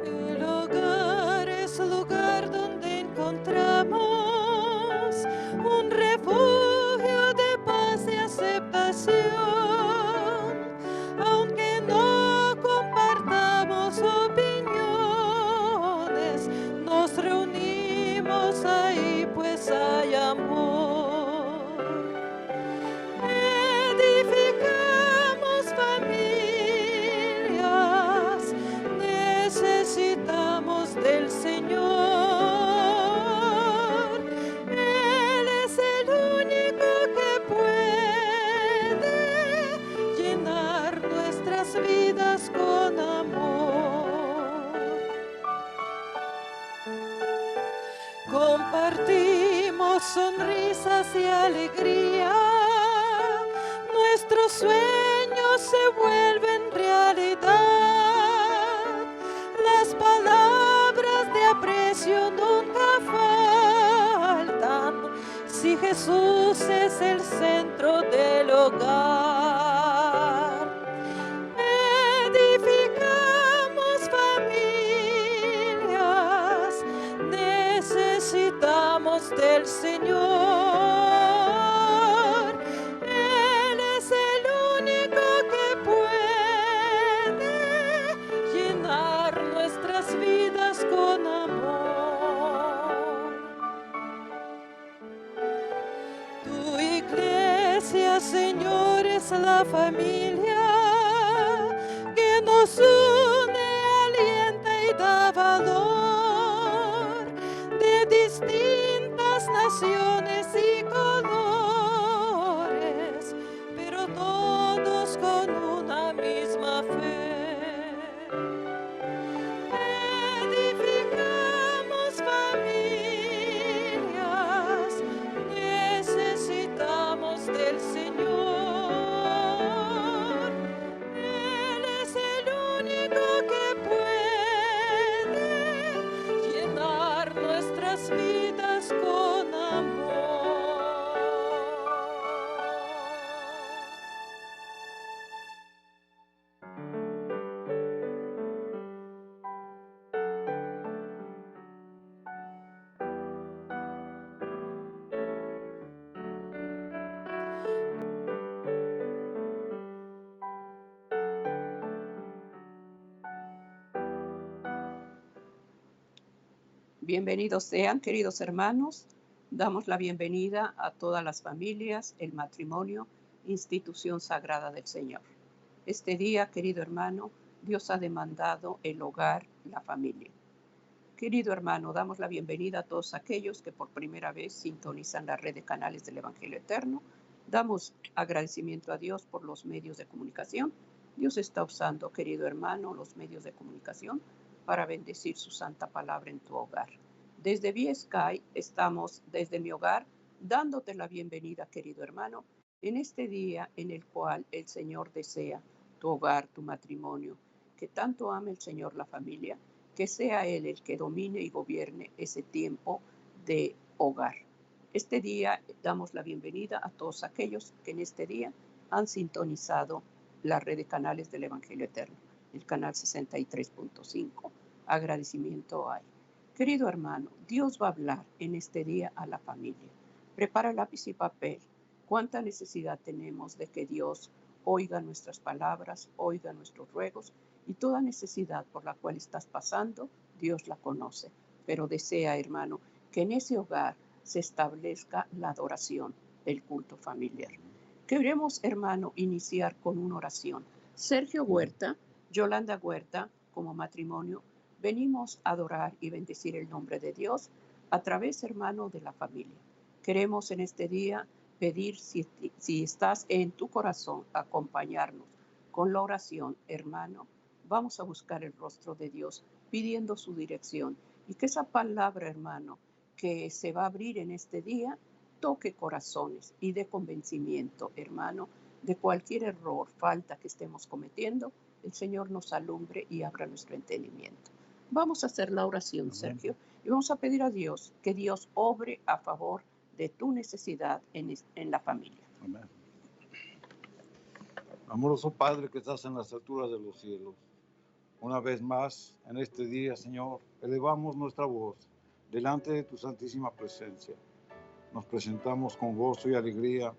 El hogar es lugar donde encontramos un refugio de paz y aceptación. Aunque no compartamos opiniones, nos reunimos ahí pues hay amor. Edificamos familias, necesitamos del Señor. Él es el único que puede llenar nuestras vidas con amor. Compartimos sonrisas y alegría, nuestros sueños se vuelven realidad. Las palabras de aprecio nunca faltan si Jesús es el centro del hogar. Edificamos familias, necesitamos del Señor. Él es el único que puede llenar nuestras vidas con amor. Tu iglesia, Señor, es la familia que nos une, alienta y da valor, de distintas naciones y colores, pero todos con una misma fe. Edificamos familias, necesitamos del Señor. Él es el único que puede llenar nuestras vidas con amor. Bienvenidos sean, queridos hermanos. Damos la bienvenida a todas las familias, el matrimonio, institución sagrada del Señor. Este día, querido hermano, Dios ha demandado el hogar, la familia. Querido hermano, damos la bienvenida a todos aquellos que por primera vez sintonizan la red de canales del Evangelio Eterno. Damos agradecimiento a Dios por los medios de comunicación. Dios está usando, querido hermano, los medios de comunicación para bendecir su santa palabra en tu hogar. Desde VSky estamos desde mi hogar dándote la bienvenida, querido hermano, en este día en el cual el Señor desea tu hogar, tu matrimonio, que tanto ama el Señor la familia, que sea Él el que domine y gobierne ese tiempo de hogar. Este día damos la bienvenida a todos aquellos que en este día han sintonizado la red de canales del Evangelio Eterno, el canal 63.5. Agradecimiento hay. Querido hermano, Dios va a hablar en este día a la familia. Prepara lápiz y papel. ¿Cuánta necesidad tenemos de que Dios oiga nuestras palabras, oiga nuestros ruegos? Y toda necesidad por la cual estás pasando, Dios la conoce. Pero desea, hermano, que en ese hogar se establezca la adoración, el culto familiar. Queremos, hermano, iniciar con una oración. Sergio Huerta, Yolanda Huerta, como matrimonio, venimos a adorar y bendecir el nombre de Dios a través, hermano, de la familia. Queremos en este día pedir, si estás en tu corazón, acompañarnos con la oración, hermano. Vamos a buscar el rostro de Dios pidiendo su dirección y que esa palabra, hermano, que se va a abrir en este día, toque corazones y dé convencimiento, hermano, de cualquier error, falta que estemos cometiendo. El Señor nos alumbre y abra nuestro entendimiento. Vamos a hacer la oración, Sergio, Y vamos a pedir a Dios que Dios obre a favor de tu necesidad en la familia. Amén. Amoroso Padre que estás en las alturas de los cielos, una vez más en este día, Señor, elevamos nuestra voz delante de tu santísima presencia. Nos presentamos con gozo y alegría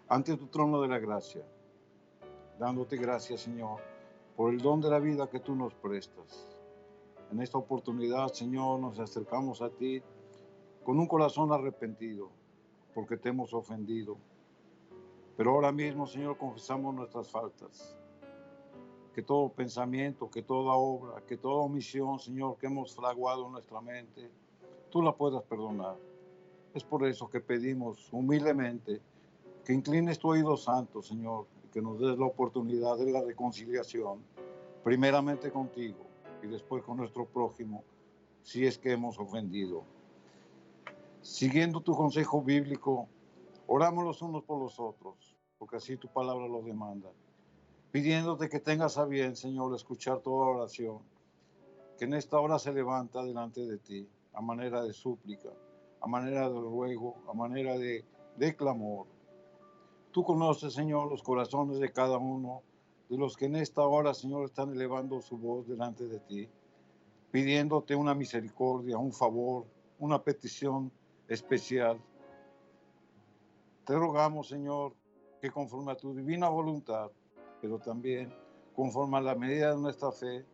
ante tu trono de la gracia, dándote gracias, Señor, por el don de la vida que tú nos prestas. En esta oportunidad, Señor, nos acercamos a ti con un corazón arrepentido, porque te hemos ofendido. Pero ahora mismo, Señor, confesamos nuestras faltas. Que todo pensamiento, que toda obra, que toda omisión, Señor, que hemos fraguado en nuestra mente, tú la puedas perdonar. Es por eso que pedimos humildemente que inclines tu oído santo, Señor, y que nos des la oportunidad de la reconciliación, primeramente contigo y después con nuestro prójimo, si es que hemos ofendido. Siguiendo tu consejo bíblico, oramos los unos por los otros, porque así tu palabra lo demanda. Pidiéndote que tengas a bien, Señor, escuchar toda oración, que en esta hora se levanta delante de ti, a manera de súplica, a manera de ruego, a manera de clamor. Tú conoces, Señor, los corazones de cada uno de los que en esta hora, Señor, están elevando su voz delante de ti, pidiéndote una misericordia, un favor, una petición especial. Te rogamos, Señor, que conforme a tu divina voluntad, pero también conforme a la medida de nuestra fe,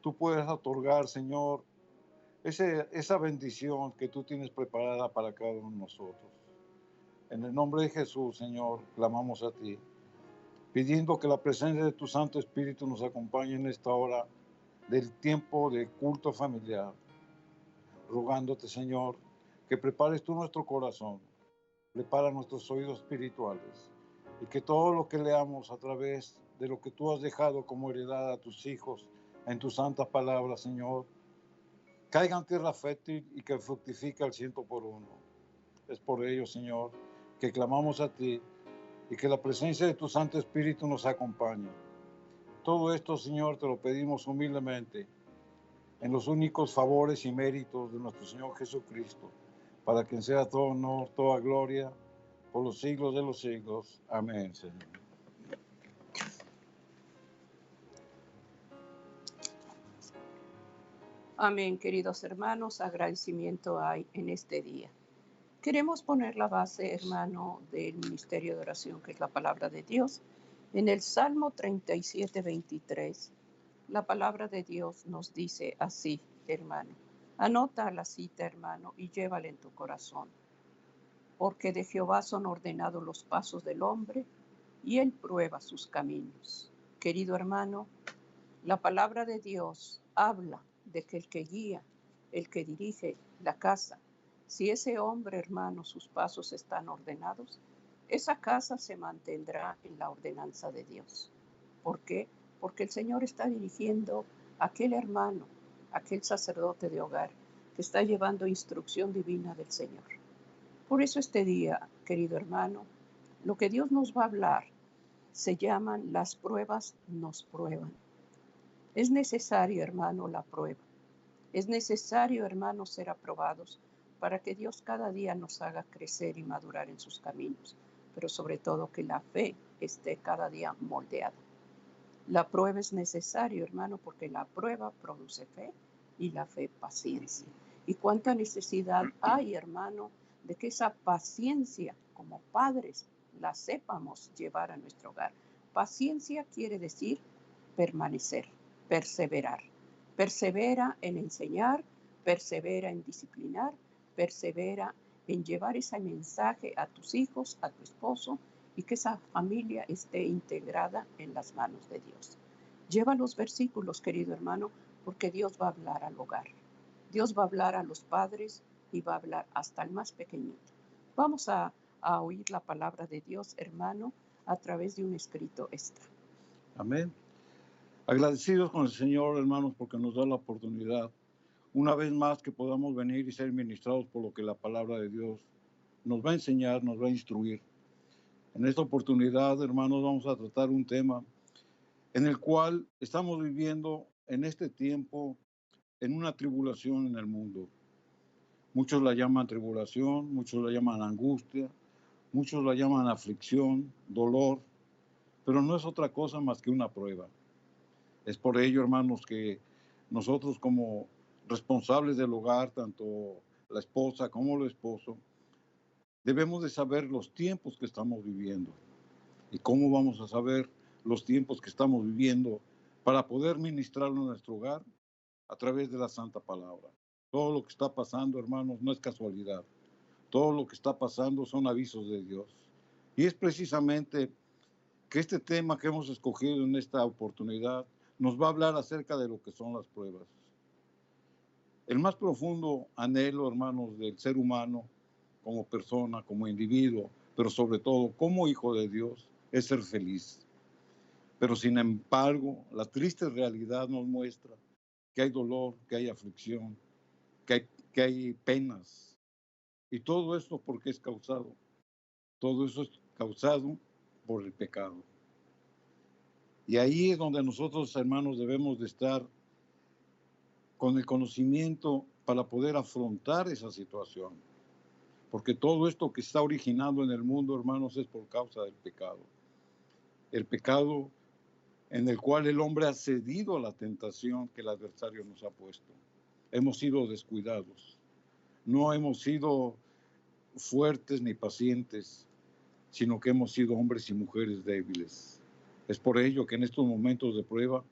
tú puedes otorgar, Señor, esa bendición que tú tienes preparada para cada uno de nosotros. En el nombre de Jesús, Señor, clamamos a ti, pidiendo que la presencia de tu Santo Espíritu nos acompañe en esta hora del tiempo de culto familiar, rogándote, Señor, que prepares tú nuestro corazón, prepara nuestros oídos espirituales, y que todo lo que leamos a través de lo que tú has dejado como heredad a tus hijos en tu santa palabra, Señor, caiga en tierra fértil y que fructifique al 100%. Es por ello, Señor, que clamamos a ti y que la presencia de tu Santo Espíritu nos acompañe. Todo esto, Señor, te lo pedimos humildemente en los únicos favores y méritos de nuestro Señor Jesucristo, para quien sea todo honor, toda gloria, por los siglos de los siglos. Amén, Señor. Amén, queridos hermanos, agradecimiento hay en este día. Queremos poner la base, hermano, del ministerio de oración, que es la palabra de Dios. En el Salmo 37, 23, la palabra de Dios nos dice así, hermano. Anota la cita, hermano, y llévala en tu corazón. Porque de Jehová son ordenados los pasos del hombre, y él prueba sus caminos. Querido hermano, la palabra de Dios habla de que el que guía, el que dirige la casa, si ese hombre, hermano, sus pasos están ordenados, esa casa se mantendrá en la ordenanza de Dios. ¿Por qué? Porque el Señor está dirigiendo a aquel hermano, aquel sacerdote de hogar, que está llevando instrucción divina del Señor. Por eso este día, querido hermano, lo que Dios nos va a hablar se llaman las pruebas nos prueban. Es necesario, hermano, la prueba. Es necesario, hermano, ser aprobados para que Dios cada día nos haga crecer y madurar en sus caminos, pero sobre todo que la fe esté cada día moldeada. La prueba es necesario, hermano, porque la prueba produce fe y la fe paciencia. Y cuánta necesidad hay, hermano, de que esa paciencia como padres la sepamos llevar a nuestro hogar. Paciencia quiere decir permanecer, perseverar. Persevera en enseñar, persevera en disciplinar, persevera en llevar ese mensaje a tus hijos, a tu esposo, y que esa familia esté integrada en las manos de Dios. Lleva los versículos, querido hermano, porque Dios va a hablar al hogar. Dios va a hablar a los padres y va a hablar hasta el más pequeñito. Vamos a oír la palabra de Dios, hermano, a través de un escrito extra. Amén. Agradecidos con el Señor, hermanos, porque nos da la oportunidad, una vez más, que podamos venir y ser ministrados por lo que la palabra de Dios nos va a enseñar, nos va a instruir. En esta oportunidad, hermanos, vamos a tratar un tema en el cual estamos viviendo en este tiempo en una tribulación en el mundo. Muchos la llaman tribulación, muchos la llaman angustia, muchos la llaman aflicción, dolor, pero no es otra cosa más que una prueba. Es por ello, hermanos, que nosotros como responsables del hogar, tanto la esposa como el esposo, debemos de saber los tiempos que estamos viviendo. ¿Y cómo vamos a saber los tiempos que estamos viviendo para poder ministrarlo en nuestro hogar? A través de la Santa Palabra. Todo lo que está pasando, hermanos, no es casualidad. Todo lo que está pasando son avisos de Dios. Y es precisamente que este tema que hemos escogido en esta oportunidad nos va a hablar acerca de lo que son las pruebas. El más profundo anhelo, hermanos, del ser humano como persona, como individuo, pero sobre todo como hijo de Dios, es ser feliz. Pero sin embargo, la triste realidad nos muestra que hay dolor, que hay aflicción, que hay penas. Y todo esto, ¿por qué es causado? Todo eso es causado por el pecado. Y ahí es donde nosotros, hermanos, debemos de estar con el conocimiento para poder afrontar esa situación. Porque todo esto que está originado en el mundo, hermanos, es por causa del pecado. El pecado en el cual el hombre ha cedido a la tentación que el adversario nos ha puesto. Hemos sido descuidados. No hemos sido fuertes ni pacientes, sino que hemos sido hombres y mujeres débiles. Es por ello que en estos momentos de prueba,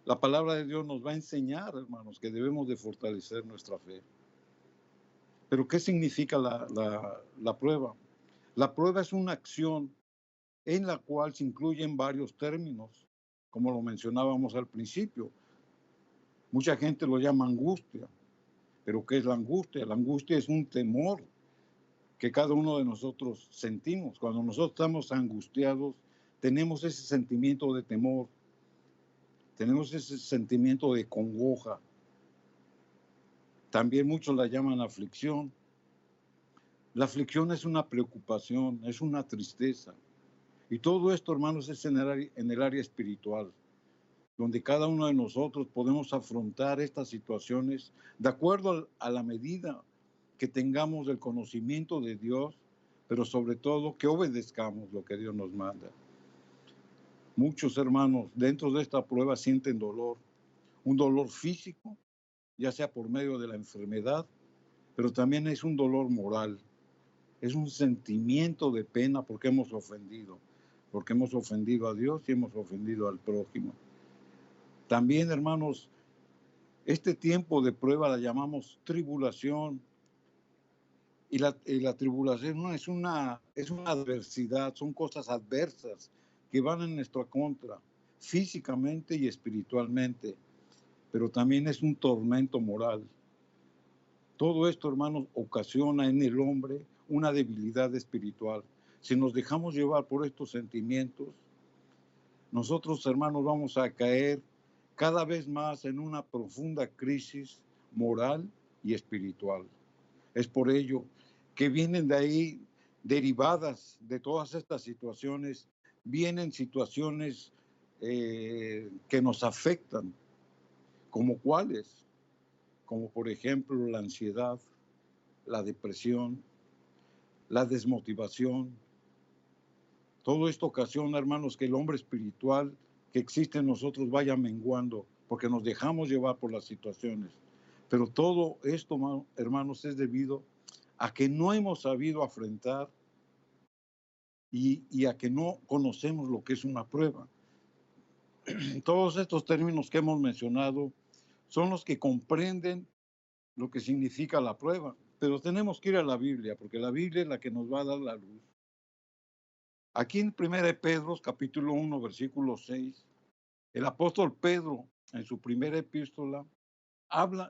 la palabra de Dios nos va a enseñar, hermanos, que debemos de fortalecer nuestra fe. Pero ¿qué significa la prueba? La prueba es una acción en la cual se incluyen varios términos, como lo mencionábamos al principio. Mucha gente lo llama angustia, pero ¿qué es la angustia? La angustia es un temor que cada uno de nosotros sentimos. Cuando nosotros estamos angustiados, tenemos ese sentimiento de temor, tenemos ese sentimiento de congoja. También muchos la llaman aflicción. La aflicción es una preocupación, es una tristeza. Y todo esto, hermanos, es en el área espiritual, donde cada uno de nosotros podemos afrontar estas situaciones de acuerdo a la medida que tengamos el conocimiento de Dios, pero sobre todo que obedezcamos lo que Dios nos manda. Muchos hermanos dentro de esta prueba sienten dolor, un dolor físico, ya sea por medio de la enfermedad, pero también es un dolor moral, es un sentimiento de pena porque hemos ofendido a Dios y hemos ofendido al prójimo. También, hermanos, este tiempo de prueba la llamamos tribulación. Y la tribulación no es una adversidad, son cosas adversas que van en nuestra contra, físicamente y espiritualmente, pero también es un tormento moral. Todo esto, hermanos, ocasiona en el hombre una debilidad espiritual. Si nos dejamos llevar por estos sentimientos, nosotros, hermanos, vamos a caer cada vez más en una profunda crisis moral y espiritual. Es por ello que vienen de ahí, derivadas de todas estas situaciones, vienen situaciones que nos afectan, como cuáles, como por ejemplo la ansiedad, la depresión, la desmotivación. Todo esto ocasiona, hermanos, que el hombre espiritual que existe en nosotros vaya menguando, porque nos dejamos llevar por las situaciones. Pero todo esto, hermanos, es debido a que no hemos sabido afrontar y a que no conocemos lo que es una prueba. Todos estos términos que hemos mencionado son los que comprenden lo que significa la prueba, pero tenemos que ir a la Biblia, porque la Biblia es la que nos va a dar la luz. Aquí en 1 Pedro, capítulo 1, versículo 6, el apóstol Pedro, en su primera epístola,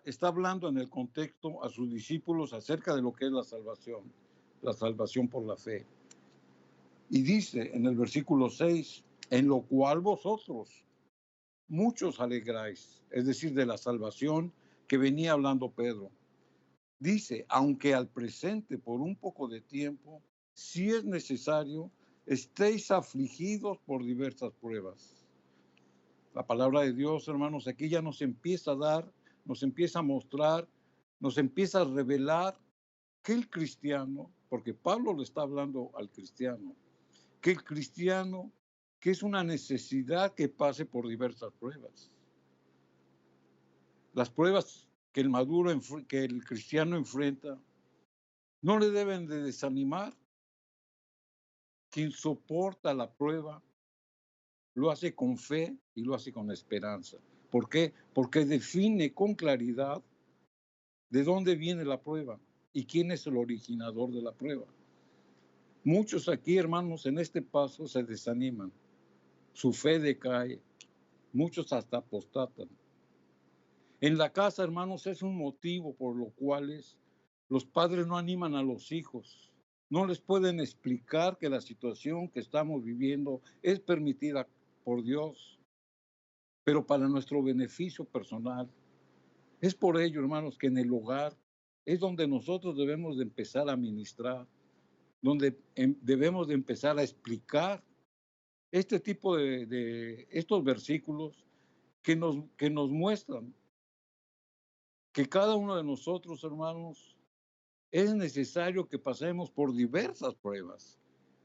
está hablando en el contexto a sus discípulos acerca de lo que es la salvación por la fe. Y dice en el versículo 6, en lo cual vosotros muchos alegráis, es decir, de la salvación que venía hablando Pedro. Dice, aunque al presente por un poco de tiempo, si es necesario, estéis afligidos por diversas pruebas. La palabra de Dios, hermanos, aquí ya nos empieza a dar nos empieza a mostrar, nos empieza a revelar que el cristiano, porque Pablo le está hablando al cristiano, que el cristiano, que es una necesidad que pase por diversas pruebas. Las pruebas que que el cristiano enfrenta, no le deben de desanimar. Quien soporta la prueba, lo hace con fe y lo hace con esperanza. ¿Por qué? Porque define con claridad de dónde viene la prueba y quién es el originador de la prueba. Muchos aquí, hermanos, en este paso se desaniman, su fe decae, muchos hasta apostatan. En la casa, hermanos, es un motivo por lo cual los padres no animan a los hijos. No les pueden explicar que la situación que estamos viviendo es permitida por Dios, pero para nuestro beneficio personal. Es por ello, hermanos, que en el hogar es donde nosotros debemos de empezar a ministrar, donde debemos de empezar a explicar este tipo de estos versículos que nos muestran que cada uno de nosotros, hermanos, es necesario que pasemos por diversas pruebas.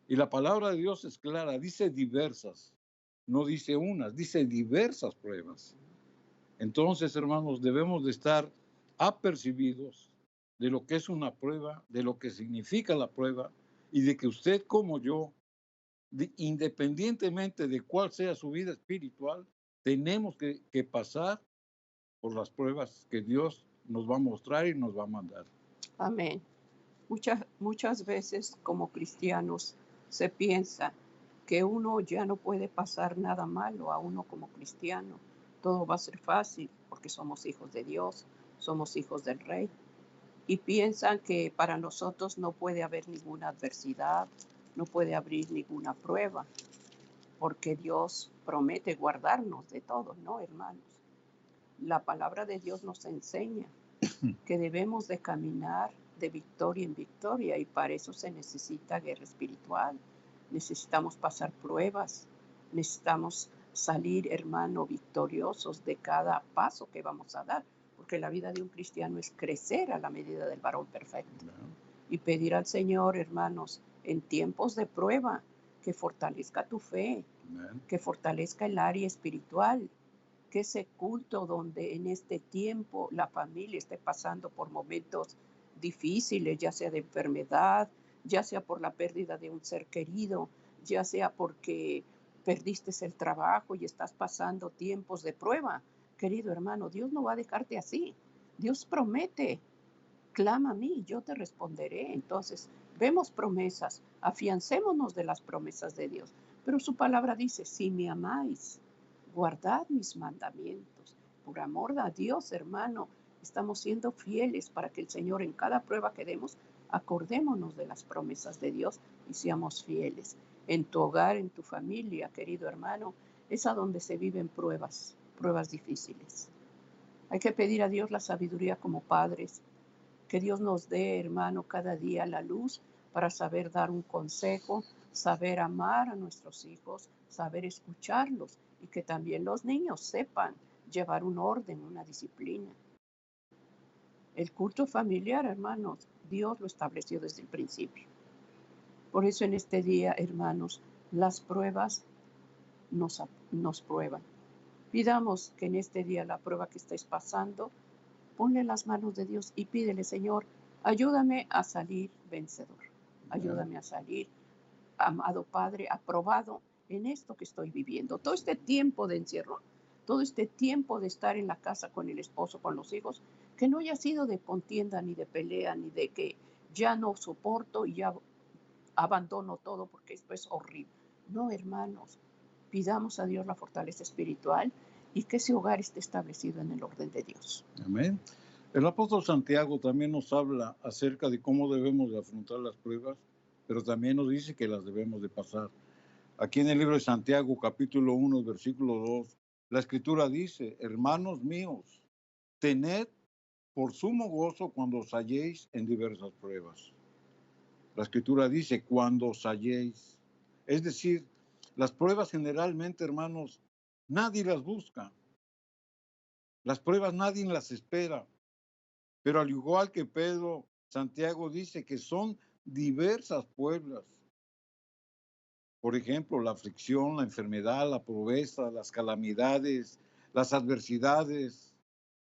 Y la palabra de Dios es clara, dice diversas, no dice unas, dice diversas pruebas. Entonces, hermanos, debemos de estar apercibidos de lo que es una prueba, de lo que significa la prueba, y de que usted como yo, independientemente de cuál sea su vida espiritual, tenemos que pasar por las pruebas que Dios nos va a mostrar y nos va a mandar. Amén. Muchas veces como cristianos se piensa que uno ya no puede pasar nada malo a uno como cristiano. Todo va a ser fácil porque somos hijos de Dios, somos hijos del Rey. Y piensan que para nosotros no puede haber ninguna adversidad, no puede haber ninguna prueba, porque Dios promete guardarnos de todo, ¿no, hermanos? La palabra de Dios nos enseña que debemos de caminar de victoria en victoria y para eso se necesita guerra espiritual. Necesitamos pasar pruebas, necesitamos salir, hermano, victoriosos de cada paso que vamos a dar, porque la vida de un cristiano es crecer a la medida del varón perfecto. Y pedir al Señor, hermanos, en tiempos de prueba, que fortalezca tu fe, que fortalezca el área espiritual, que ese culto donde en este tiempo la familia esté pasando por momentos difíciles, ya sea de enfermedad, ya sea por la pérdida de un ser querido, ya sea porque perdiste el trabajo y estás pasando tiempos de prueba. Querido hermano, Dios no va a dejarte así. Dios promete, clama a mí y yo te responderé. Entonces, vemos promesas, afiancémonos de las promesas de Dios. Pero su palabra dice, si me amáis, guardad mis mandamientos. Por amor a Dios, hermano, estamos siendo fieles para que el Señor en cada prueba que demos, acordémonos de las promesas de Dios y seamos fieles. En tu hogar, en tu familia, querido hermano, es a donde se viven pruebas, pruebas difíciles. Hay que pedir a Dios la sabiduría como padres, que Dios nos dé, hermano, cada día la luz para saber dar un consejo, saber amar a nuestros hijos, saber escucharlos y que también los niños sepan llevar un orden, una disciplina. El culto familiar, hermanos, Dios lo estableció desde el principio. Por eso en este día, hermanos, las pruebas nos prueban. Pidamos que en este día la prueba que estáis pasando, ponle las manos de Dios y pídele, Señor, ayúdame a salir vencedor. Ayúdame a salir, amado Padre, aprobado en esto que estoy viviendo. Todo este tiempo de encierro, todo este tiempo de estar en la casa con el esposo, con los hijos, que no haya sido de contienda, ni de pelea, ni de que ya no soporto y ya abandono todo porque esto es horrible. No, hermanos, pidamos a Dios la fortaleza espiritual y que ese hogar esté establecido en el orden de Dios. Amén. El apóstol Santiago también nos habla acerca de cómo debemos de afrontar las pruebas, pero también nos dice que las debemos de pasar. Aquí en el libro de Santiago, capítulo 1, versículo 2, la escritura dice, hermanos míos, tened por sumo gozo cuando os halléis en diversas pruebas. La escritura dice, cuando os halléis. Es decir, las pruebas generalmente, hermanos, nadie las busca. Las pruebas nadie las espera, pero al igual que Pedro, Santiago dice que son diversas pruebas. Por ejemplo, la aflicción, la enfermedad, la pobreza, las calamidades, las adversidades.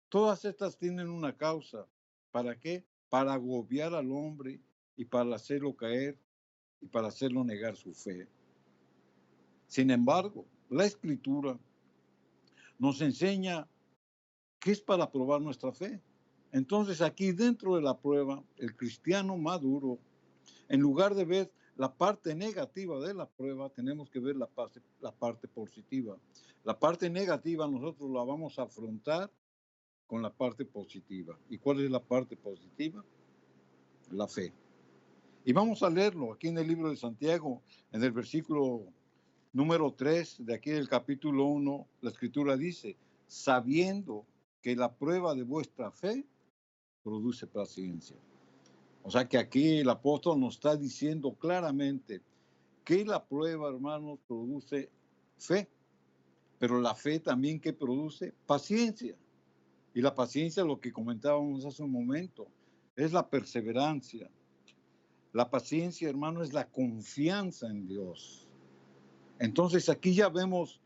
Todas estas tienen una causa. ¿Para qué? Para agobiar al hombre y para hacerlo caer y para hacerlo negar su fe. Sin embargo, la Escritura nos enseña que es para probar nuestra fe. Entonces, aquí dentro de la prueba, el cristiano maduro, en lugar de ver la parte negativa de la prueba, tenemos que ver la parte positiva. La parte negativa nosotros la vamos a afrontar con la parte positiva. ¿Y cuál es la parte positiva? La fe. Y vamos a leerlo aquí en el libro de Santiago, en el versículo número 3 de aquí del capítulo 1, la Escritura dice, sabiendo que la prueba de vuestra fe produce paciencia. O sea que aquí el apóstol nos está diciendo claramente que la prueba, hermanos, produce fe, pero la fe también que produce paciencia. Y la paciencia, lo que comentábamos hace un momento, es la perseverancia. La paciencia, hermano, es la confianza en Dios. Entonces aquí ya vemos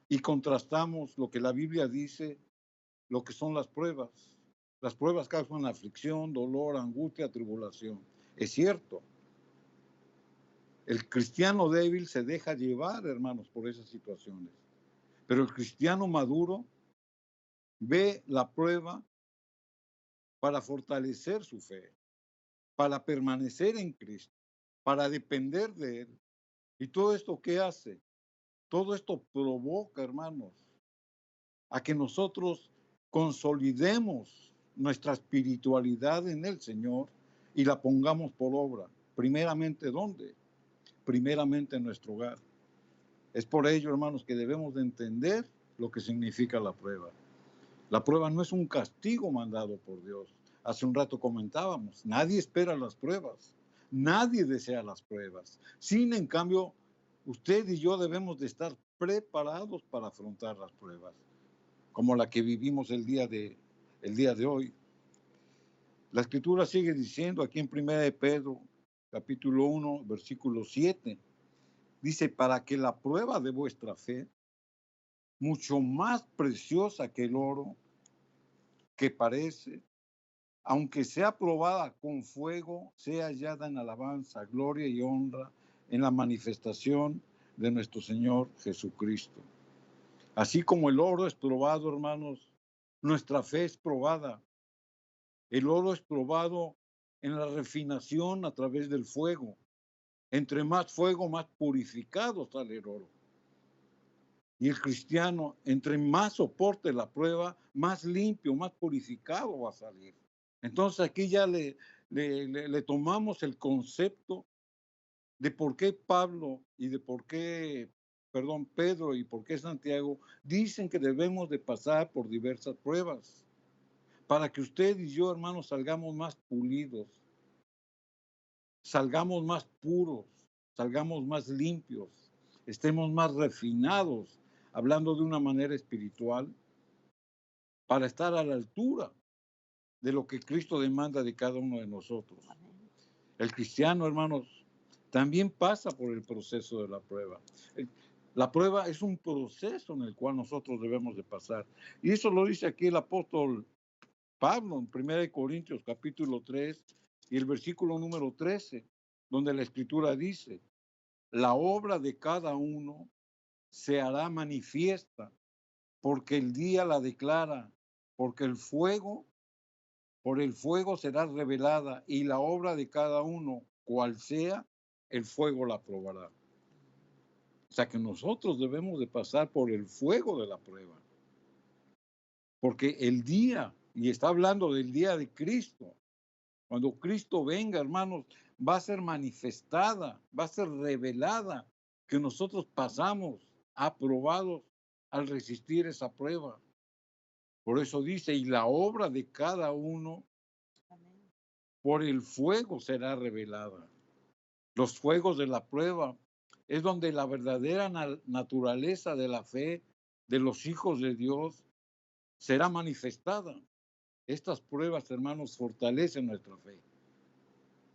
y contrastamos lo que la Biblia dice, lo que son las pruebas. Las pruebas causan aflicción, dolor, angustia, tribulación. Es cierto. El cristiano débil se deja llevar, hermanos, por esas situaciones. Pero el cristiano maduro ve la prueba para fortalecer su fe, para permanecer en Cristo, para depender de Él. ¿Y todo esto qué hace? Todo esto provoca, hermanos, a que nosotros consolidemos nuestra espiritualidad en el Señor y la pongamos por obra. Primeramente, ¿dónde? Primeramente en nuestro hogar. Es por ello, hermanos, que debemos de entender lo que significa la prueba. La prueba no es un castigo mandado por Dios. Hace un rato comentábamos, nadie espera las pruebas, nadie desea las pruebas. Sin en cambio, usted y yo debemos de estar preparados para afrontar las pruebas, como la que vivimos el día de hoy. La Escritura sigue diciendo aquí en 1 de Pedro, capítulo 1, versículo 7, dice, para que la prueba de vuestra fe, mucho más preciosa que el oro, que parece, aunque sea probada con fuego, sea hallada en alabanza, gloria y honra en la manifestación de nuestro Señor Jesucristo. Así como el oro es probado, hermanos, nuestra fe es probada. El oro es probado en la refinación a través del fuego. Entre más fuego, más purificado sale el oro. Y el cristiano, entre más soporte la prueba, más limpio, más purificado va a salir. Entonces aquí ya le tomamos el concepto de por qué Pedro y por qué Santiago dicen que debemos de pasar por diversas pruebas, para que usted y yo, hermanos, salgamos más pulidos, salgamos más puros, salgamos más limpios, estemos más refinados, hablando de una manera espiritual, para estar a la altura de lo que Cristo demanda de cada uno de nosotros. El cristiano, hermanos, también pasa por el proceso de la prueba. La prueba es un proceso en el cual nosotros debemos de pasar. Y eso lo dice aquí el apóstol Pablo en 1 Corintios capítulo 3 y el versículo número 13, donde la Escritura dice, la obra de cada uno se hará manifiesta, porque el día la declara, porque por el fuego será revelada, y la obra de cada uno, cual sea, el fuego la probará. O sea que nosotros debemos de pasar por el fuego de la prueba. Porque el día, y está hablando del día de Cristo, cuando Cristo venga, hermanos, va a ser manifestada, va a ser revelada que nosotros pasamos aprobados al resistir esa prueba. Por eso dice, y la obra de cada uno por el fuego será revelada. Los fuegos de la prueba es donde la verdadera naturaleza de la fe de los hijos de Dios será manifestada. Estas pruebas, hermanos, fortalecen nuestra fe.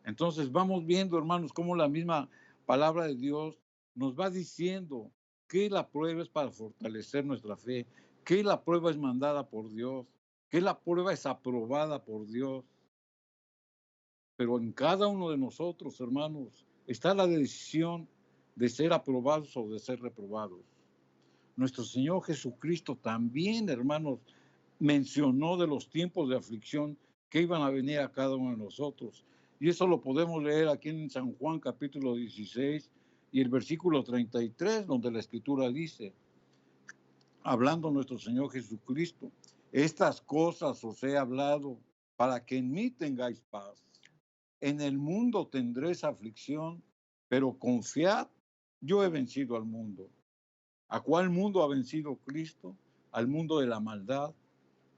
Entonces vamos viendo, hermanos, cómo la misma palabra de Dios nos va diciendo que la prueba es para fortalecer nuestra fe, que la prueba es mandada por Dios, que la prueba es aprobada por Dios. Pero en cada uno de nosotros, hermanos, está la decisión de ser aprobados o de ser reprobados. Nuestro Señor Jesucristo también, hermanos, mencionó de los tiempos de aflicción que iban a venir a cada uno de nosotros. Y eso lo podemos leer aquí en San Juan capítulo 16 y el versículo 33, donde la Escritura dice, hablando nuestro Señor Jesucristo, estas cosas os he hablado para que en mí tengáis paz. En el mundo tendréis aflicción, pero confiad, yo he vencido al mundo. ¿A cuál mundo ha vencido Cristo? Al mundo de la maldad,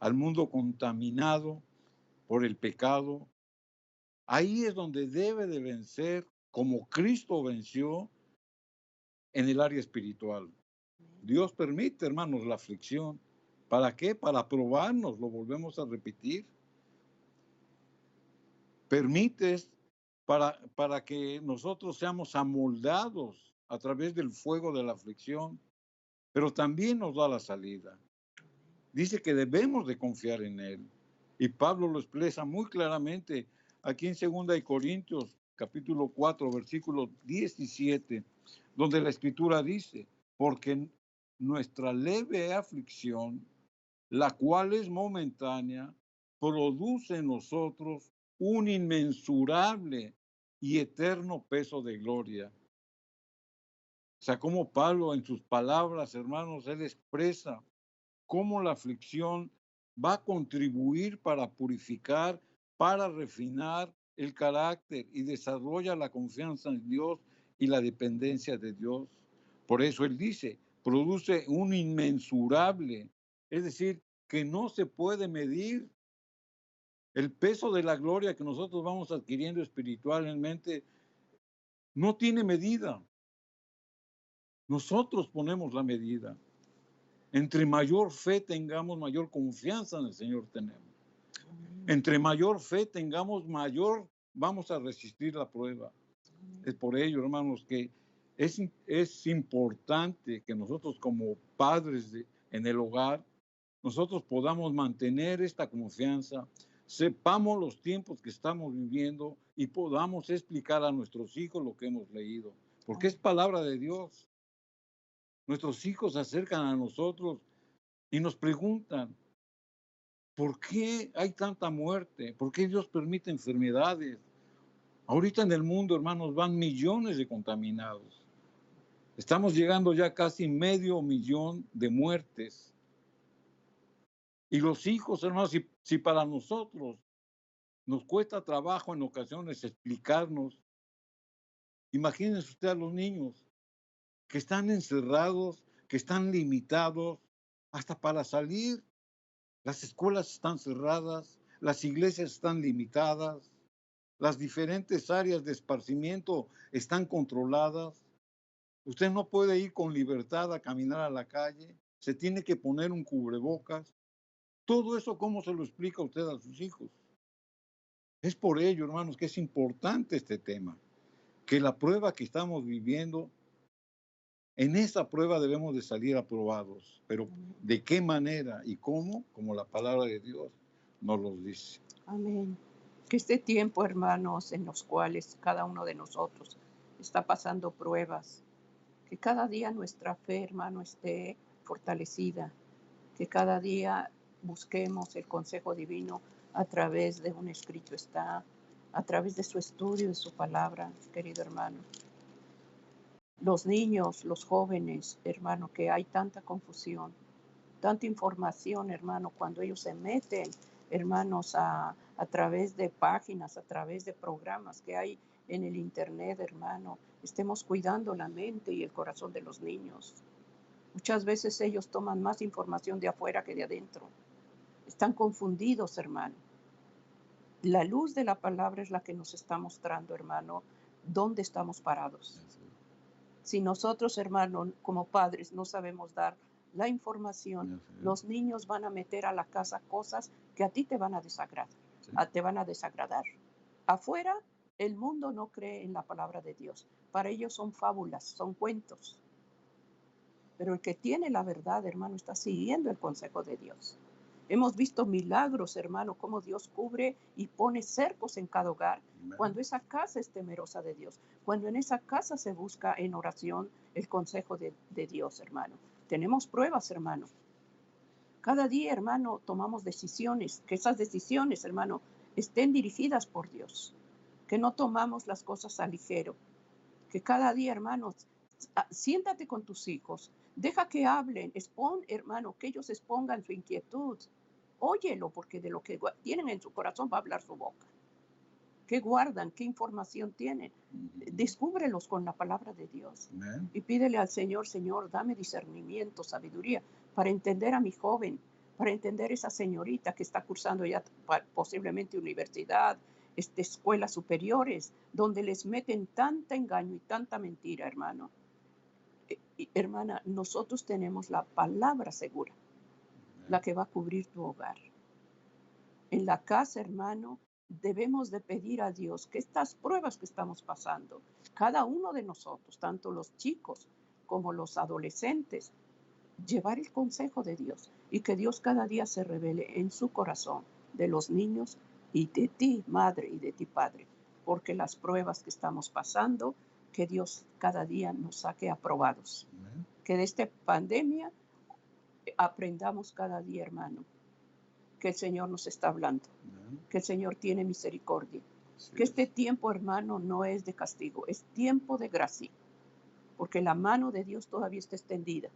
al mundo contaminado por el pecado. Ahí es donde debe de vencer, como Cristo venció en el área espiritual. Dios permite, hermanos, la aflicción. ¿Para qué? Para probarnos, lo volvemos a repetir. Permites para que nosotros seamos amoldados a través del fuego de la aflicción, pero también nos da la salida. Dice que debemos de confiar en Él. Y Pablo lo expresa muy claramente aquí en 2 Corintios, capítulo 4, versículo 17, donde la Escritura dice, porque nuestra leve aflicción, la cual es momentánea, produce en nosotros un inmensurable y eterno peso de gloria. O sea, como Pablo en sus palabras, hermanos, él expresa cómo la aflicción va a contribuir para purificar, para refinar el carácter y desarrolla la confianza en Dios y la dependencia de Dios. Por eso él dice, produce un inmensurable, es decir, que no se puede medir. El peso de la gloria que nosotros vamos adquiriendo espiritualmente no tiene medida. Nosotros ponemos la medida. Entre mayor fe tengamos, mayor confianza en el Señor tenemos. Entre mayor fe tengamos, mayor vamos a resistir la prueba. Es por ello, hermanos, que es importante que nosotros como padres en el hogar, nosotros podamos mantener esta confianza, sepamos los tiempos que estamos viviendo y podamos explicar a nuestros hijos lo que hemos leído, porque es palabra de Dios. Nuestros hijos se acercan a nosotros y nos preguntan, ¿por qué hay tanta muerte? ¿Por qué Dios permite enfermedades? Ahorita en el mundo, hermanos, van millones de contaminados. Estamos llegando ya casi 500,000 de muertes. Y los hijos, hermanos, si para nosotros nos cuesta trabajo en ocasiones explicarnos, imagínense usted a los niños que están encerrados, que están limitados, hasta para salir. Las escuelas están cerradas, las iglesias están limitadas, las diferentes áreas de esparcimiento están controladas. Usted no puede ir con libertad a caminar a la calle, se tiene que poner un cubrebocas. Todo eso, ¿cómo se lo explica usted a sus hijos? Es por ello, hermanos, que es importante este tema, que la prueba que estamos viviendo, en esa prueba debemos de salir aprobados, pero ¿de qué manera y cómo? Como la palabra de Dios nos lo dice. Amén. Que este tiempo, hermanos, en los cuales cada uno de nosotros está pasando pruebas, que cada día nuestra fe, hermano, esté fortalecida, que cada día busquemos el consejo divino a través de un escrito está, a través de su estudio de su palabra, querido hermano. Los niños, los jóvenes, hermano, que hay tanta confusión, tanta información, hermano, cuando ellos se meten, hermanos, a través de páginas, a través de programas que hay en el internet, hermano, estemos cuidando la mente y el corazón de los niños. Muchas veces ellos toman más información de afuera que de adentro. Están confundidos, hermano. La luz de la palabra es la que nos está mostrando, hermano, dónde estamos parados. Si nosotros, hermano, como padres no sabemos dar la información. Así es. Los niños van a meter a la casa cosas que a ti te van a desagradar. Sí. Te van a desagradar. Afuera, el mundo no cree en la palabra de Dios. Para ellos son fábulas, son cuentos. Pero el que tiene la verdad, hermano, está siguiendo el consejo de Dios. Hemos visto milagros, hermano, cómo Dios cubre y pone cercos en cada hogar. Amén. Cuando esa casa es temerosa de Dios, cuando en esa casa se busca en oración el consejo de Dios, hermano. Tenemos pruebas, hermano. Cada día, hermano, tomamos decisiones, que esas decisiones, hermano, estén dirigidas por Dios, que no tomamos las cosas a ligero, que cada día, hermano, siéntate con tus hijos, deja que hablen, hermano, que ellos expongan su inquietud. Óyelo, porque de lo que tienen en su corazón va a hablar su boca. ¿Qué guardan? ¿Qué información tienen? Descúbrelos con la palabra de Dios. Amén. Y pídele al Señor, Señor, dame discernimiento, sabiduría, para entender a mi joven, para entender esa señorita que está cursando ya posiblemente universidad, escuelas superiores, donde les meten tanta engaño y tanta mentira, hermano. Hermana, nosotros tenemos la palabra segura, la que va a cubrir tu hogar. En la casa, hermano, debemos de pedir a Dios que estas pruebas que estamos pasando, cada uno de nosotros, tanto los chicos como los adolescentes, llevar el consejo de Dios y que Dios cada día se revele en su corazón de los niños y de ti, madre, y de ti, padre, porque las pruebas que estamos pasando, que Dios cada día nos saque aprobados. Amén. Que de esta pandemia aprendamos cada día, hermano, que el Señor nos está hablando, Amén. que el Señor tiene misericordia, Así que es. este tiempo, hermano, no es de castigo, es tiempo de gracia, porque la mano de Dios todavía está extendida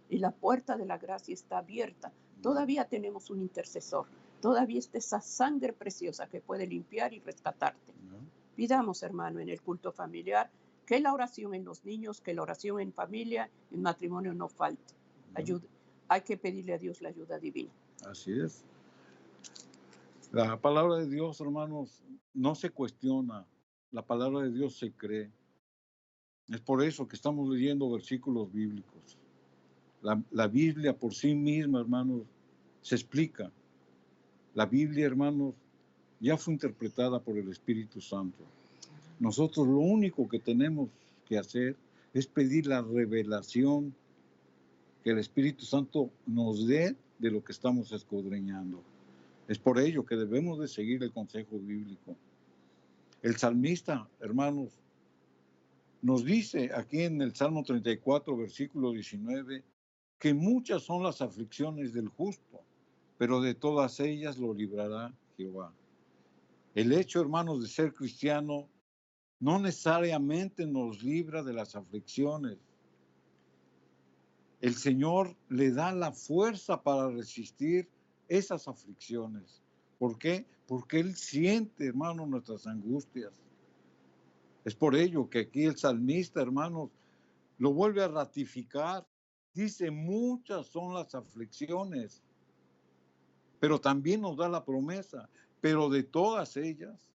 y la puerta de la gracia está abierta. Todavía tenemos un intercesor, todavía está esa sangre preciosa que puede limpiar y rescatarte. Amén. Pidamos, hermano, en el culto familiar, que la oración en los niños, que la oración en familia, en matrimonio no falte. Ayuda. Hay que pedirle a Dios la ayuda divina. Así es. La palabra de Dios, hermanos, no se cuestiona. La palabra de Dios se cree. Es por eso que estamos leyendo versículos bíblicos. La Biblia por sí misma, hermanos, se explica. La Biblia, hermanos, ya fue interpretada por el Espíritu Santo. Nosotros lo único que tenemos que hacer es pedir la revelación que el Espíritu Santo nos dé de lo que estamos escudriñando. Es por ello que debemos de seguir el consejo bíblico. El salmista, hermanos, nos dice aquí en el Salmo 34, versículo 19, que muchas son las aflicciones del justo, pero de todas ellas lo librará Jehová. El hecho, hermanos, de ser cristiano no necesariamente nos libra de las aflicciones. El Señor le da la fuerza para resistir esas aflicciones. ¿Por qué? Porque Él siente, hermanos, nuestras angustias. Es por ello que aquí el salmista, hermanos, lo vuelve a ratificar. Dice, muchas son las aflicciones, pero también nos da la promesa, pero de todas ellas,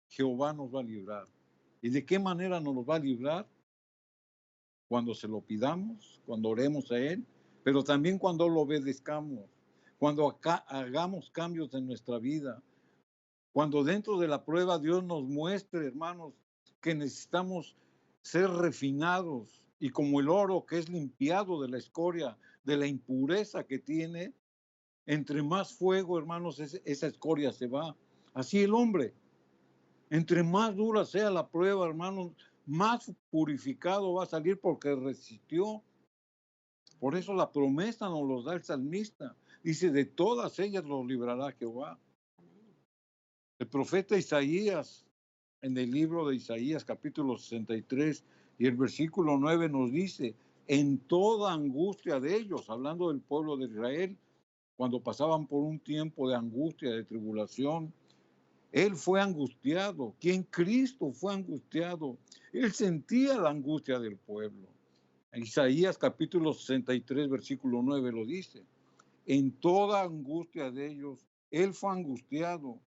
Jehová nos va a librar. ¿Y de qué manera nos va a librar? Cuando se lo pidamos, cuando oremos a Él, pero también cuando lo obedezcamos, cuando hagamos cambios en nuestra vida, cuando dentro de la prueba Dios nos muestre, hermanos, que necesitamos ser refinados y como el oro que es limpiado de la escoria, de la impureza que tiene, entre más fuego, hermanos, esa escoria se va. Así el hombre, entre más dura sea la prueba, hermanos, más purificado va a salir porque resistió. Por eso la promesa nos lo da el salmista. Dice, de todas ellas los librará Jehová. El profeta Isaías, en el libro de Isaías, capítulo 63, y el versículo 9 nos dice, en toda angustia de ellos, hablando del pueblo de Israel, cuando pasaban por un tiempo de angustia, de tribulación, Él fue angustiado, quien Cristo fue angustiado. Él sentía la angustia del pueblo. Isaías capítulo 63, versículo 9 lo dice. En toda angustia de ellos, Él fue angustiado,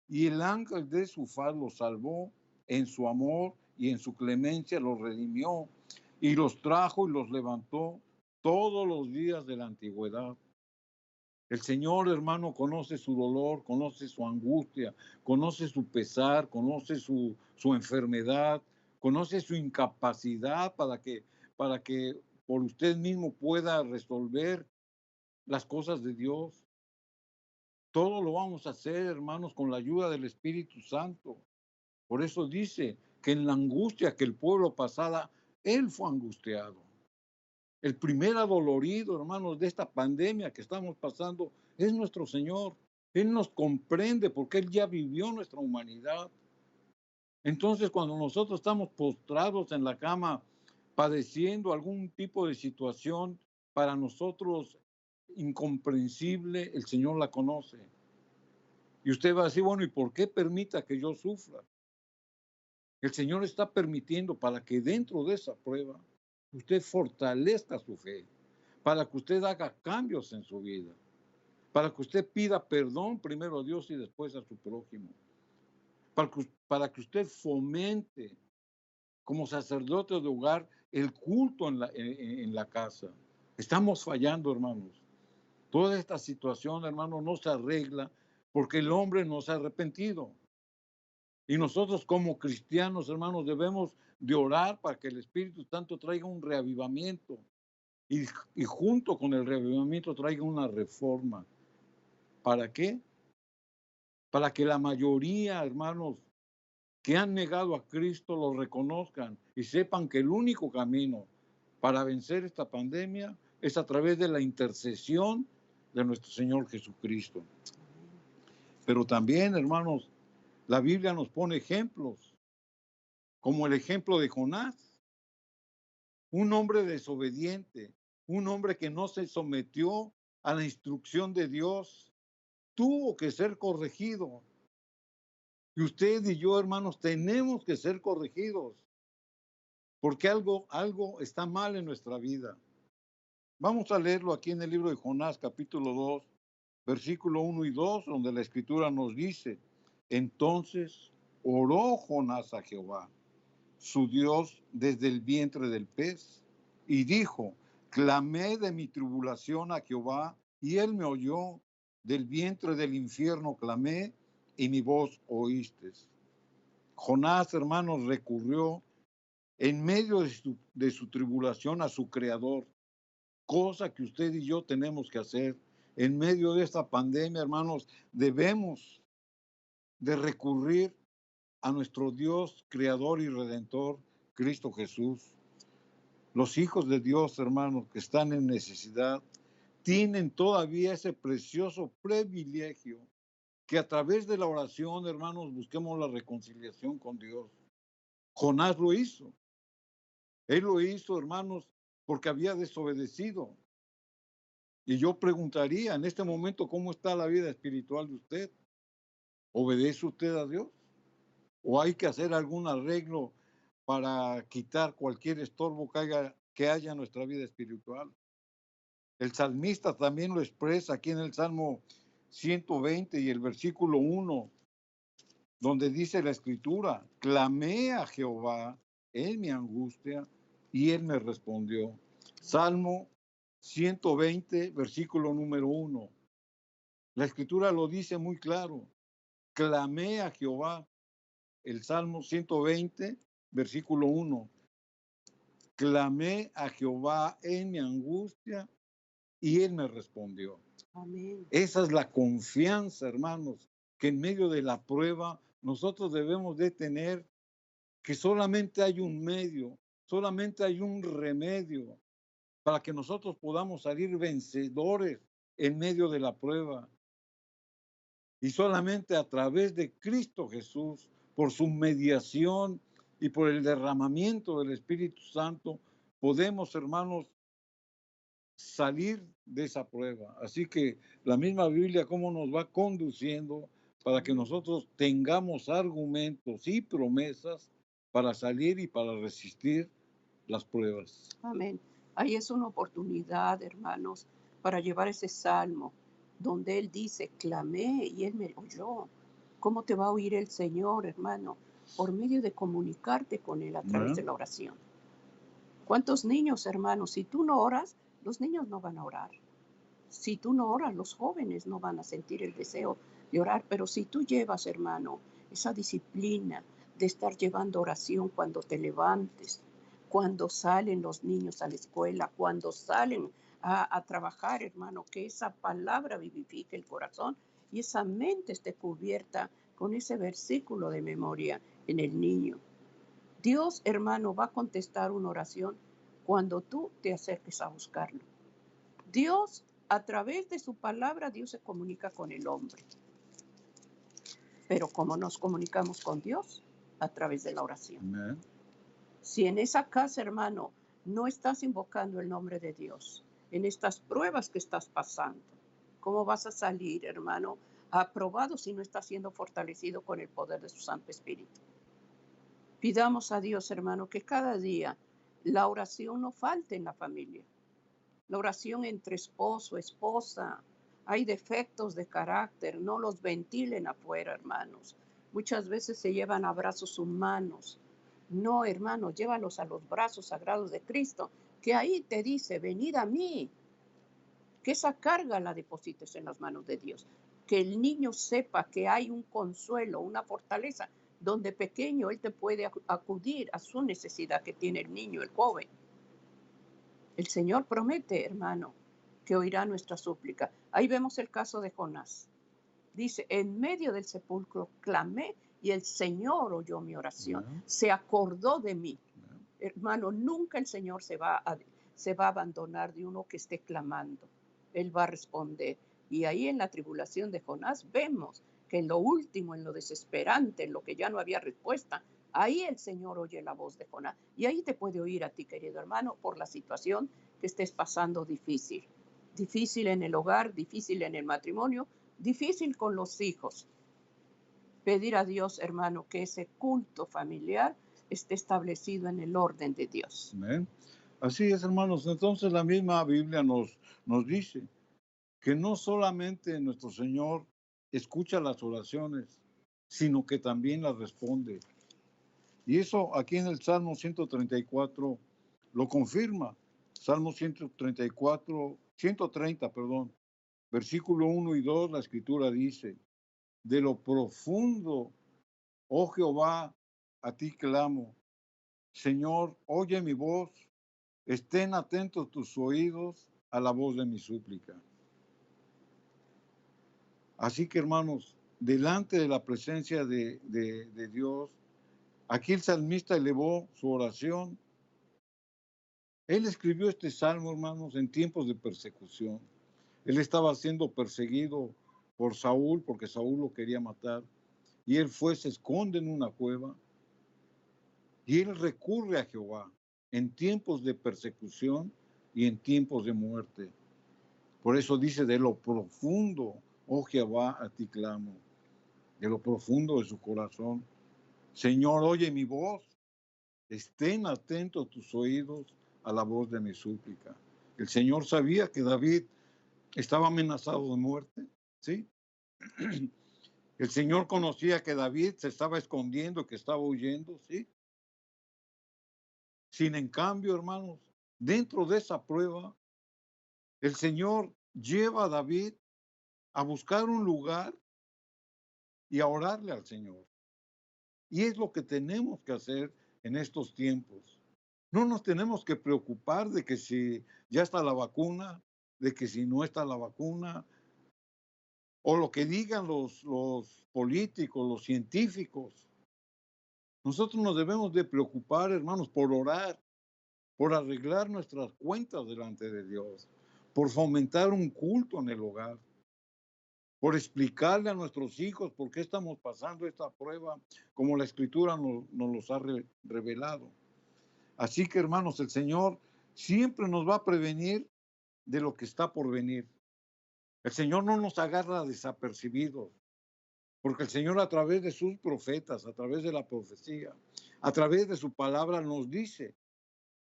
y el ángel de su faz los salvó, en su amor y en su clemencia los redimió, y los trajo y los levantó todos los días de la antigüedad. El Señor, hermano, conoce su dolor, conoce su angustia, conoce su pesar, conoce su enfermedad, conoce su incapacidad para que por usted mismo pueda resolver las cosas de Dios. Todo lo vamos a hacer, hermanos, con la ayuda del Espíritu Santo. Por eso dice que en la angustia que el pueblo pasaba, Él fue angustiado. El primer adolorido, hermanos, de esta pandemia que estamos pasando es nuestro Señor. Él nos comprende porque Él ya vivió nuestra humanidad. Entonces, cuando nosotros estamos postrados en la cama, padeciendo algún tipo de situación para nosotros incomprensible, el Señor la conoce. Y usted va a decir, bueno, ¿y por qué permita que yo sufra? El Señor está permitiendo para que dentro de esa prueba usted fortalezca su fe, para que usted haga cambios en su vida, para que usted pida perdón primero a Dios y después a su prójimo, para que usted fomente como sacerdote de hogar el culto en la casa. Estamos fallando, hermanos. Toda esta situación, hermanos, no se arregla porque el hombre no se ha arrepentido. Y nosotros como cristianos, hermanos, debemos de orar para que el Espíritu Santo traiga un reavivamiento y, y junto con el reavivamiento traiga una reforma. ¿Para qué? Para que la mayoría, hermanos, que han negado a Cristo lo reconozcan y sepan que el único camino para vencer esta pandemia es a través de la intercesión de nuestro Señor Jesucristo. Pero también, hermanos, la Biblia nos pone ejemplos, como el ejemplo de Jonás, un hombre desobediente, un hombre que no se sometió a la instrucción de Dios, tuvo que ser corregido. Y usted y yo, hermanos, tenemos que ser corregidos, porque algo está mal en nuestra vida. Vamos a leerlo aquí en el libro de Jonás, capítulo 2, versículo 1 y 2, donde la Escritura nos dice, entonces oró Jonás a Jehová, su Dios, desde el vientre del pez, y dijo, clamé de mi tribulación a Jehová, y él me oyó, del vientre del infierno clamé, y mi voz oíste. Jonás, hermanos, recurrió en medio de su tribulación a su Creador, cosa que usted y yo tenemos que hacer. En medio de esta pandemia, hermanos, debemos de recurrir a nuestro Dios, Creador y Redentor, Cristo Jesús. Los hijos de Dios, hermanos, que están en necesidad, tienen todavía ese precioso privilegio que a través de la oración, hermanos, busquemos la reconciliación con Dios. Jonás lo hizo. Él lo hizo, hermanos, porque había desobedecido. Y yo preguntaría en este momento, ¿cómo está la vida espiritual de usted? ¿Obedece usted a Dios? ¿O hay que hacer algún arreglo para quitar cualquier estorbo que haya en nuestra vida espiritual? El salmista también lo expresa aquí en el Salmo 120 y el versículo 1, donde dice la Escritura, clamé a Jehová en mi angustia y él me respondió. Salmo 120, versículo número 1. La Escritura lo dice muy claro. Clamé a Jehová. El Salmo 120, versículo 1. Clamé a Jehová en mi angustia y él me respondió. Amén. Esa es la confianza, hermanos, que en medio de la prueba nosotros debemos de tener, que solamente hay un medio, solamente hay un remedio para que nosotros podamos salir vencedores en medio de la prueba. Y solamente a través de Cristo Jesús, por su mediación y por el derramamiento del Espíritu Santo, podemos, hermanos, salir de esa prueba. Así que la misma Biblia, cómo nos va conduciendo para que nosotros tengamos argumentos y promesas para salir y para resistir las pruebas. Amén. Ahí es una oportunidad, hermanos, para llevar ese salmo donde Él dice, clamé y Él me oyó. ¿Cómo te va a oír el Señor, hermano? Por medio de comunicarte con Él a través de ¿Eh? la oración. ¿Cuántos niños, hermanos, si tú no oras, los niños no van a orar. Si tú no oras, los jóvenes no van a sentir el deseo de orar, pero si tú llevas, hermano, esa disciplina de estar llevando oración cuando te levantes, cuando salen los niños a la escuela, cuando salen a trabajar, hermano, que esa palabra vivifique el corazón y esa mente esté cubierta con ese versículo de memoria en el niño. Dios, hermano, va a contestar una oración cuando tú te acerques a buscarlo. Dios, a través de su palabra, Dios se comunica con el hombre. Pero ¿cómo nos comunicamos con Dios? A través de la oración. Amén. Si en esa casa, hermano, no estás invocando el nombre de Dios, en estas pruebas que estás pasando, ¿cómo vas a salir, hermano, aprobado si no estás siendo fortalecido con el poder de su Santo Espíritu? Pidamos a Dios, hermano, que cada día la oración no falte en la familia. La oración entre esposo, esposa. Hay defectos de carácter, no los ventilen afuera, hermanos. Muchas veces se llevan a brazos humanos. No, hermano, llévalos a los brazos sagrados de Cristo, que ahí te dice, venid a mí, que esa carga la deposites en las manos de Dios. Que el niño sepa que hay un consuelo, una fortaleza, donde pequeño él te puede acudir a su necesidad que tiene el niño, el joven. El Señor promete, hermano, que oirá nuestra súplica. Ahí vemos el caso de Jonás. Dice, en medio del sepulcro clamé y el Señor oyó mi oración. Se acordó de mí. Hermano, nunca el Señor se va a abandonar de uno que esté clamando. Él va a responder. Y ahí en la tribulación de Jonás vemos que en lo último, en lo desesperante, en lo que ya no había respuesta, ahí el Señor oye la voz de Jonás. Y ahí te puede oír a ti, querido hermano, por la situación que estés pasando difícil. Difícil en el hogar, difícil en el matrimonio, difícil con los hijos. Pedir a Dios, hermano, que ese culto familiar esté establecido en el orden de Dios. Amén. Así es, hermanos. Entonces la misma Biblia nos dice que no solamente nuestro Señor escucha las oraciones, sino que también las responde. Y eso aquí en el Salmo 134 lo confirma. Salmo 130, versículo 1 y 2, la Escritura dice, de lo profundo, oh Jehová, a ti clamo. Señor, oye mi voz, estén atentos tus oídos a la voz de mi súplica. Así que, hermanos, delante de la presencia de Dios, aquí el salmista elevó su oración. Él escribió este salmo, hermanos, en tiempos de persecución. Él estaba siendo perseguido por Saúl, porque Saúl lo quería matar. Y él se esconde en una cueva. Y él recurre a Jehová en tiempos de persecución y en tiempos de muerte. Por eso dice, de lo profundo, oh Jehová, a ti clamo. De lo profundo de su corazón. Señor, oye mi voz. Estén atentos tus oídos a la voz de mi súplica. El Señor sabía que David estaba amenazado de muerte, ¿sí? El Señor conocía que David se estaba escondiendo, que estaba huyendo, ¿sí? Sin en cambio, hermanos, dentro de esa prueba, el Señor lleva a David a buscar un lugar y a orarle al Señor. Y es lo que tenemos que hacer en estos tiempos. No nos tenemos que preocupar de que si ya está la vacuna, de que si no está la vacuna, o lo que digan los políticos, los científicos. Nosotros nos debemos de preocupar, hermanos, por orar, por arreglar nuestras cuentas delante de Dios, por fomentar un culto en el hogar, por explicarle a nuestros hijos por qué estamos pasando esta prueba, como la Escritura nos los ha revelado. Así que, hermanos, el Señor siempre nos va a prevenir de lo que está por venir. El Señor no nos agarra desapercibidos, porque el Señor a través de sus profetas, a través de la profecía, a través de su palabra nos dice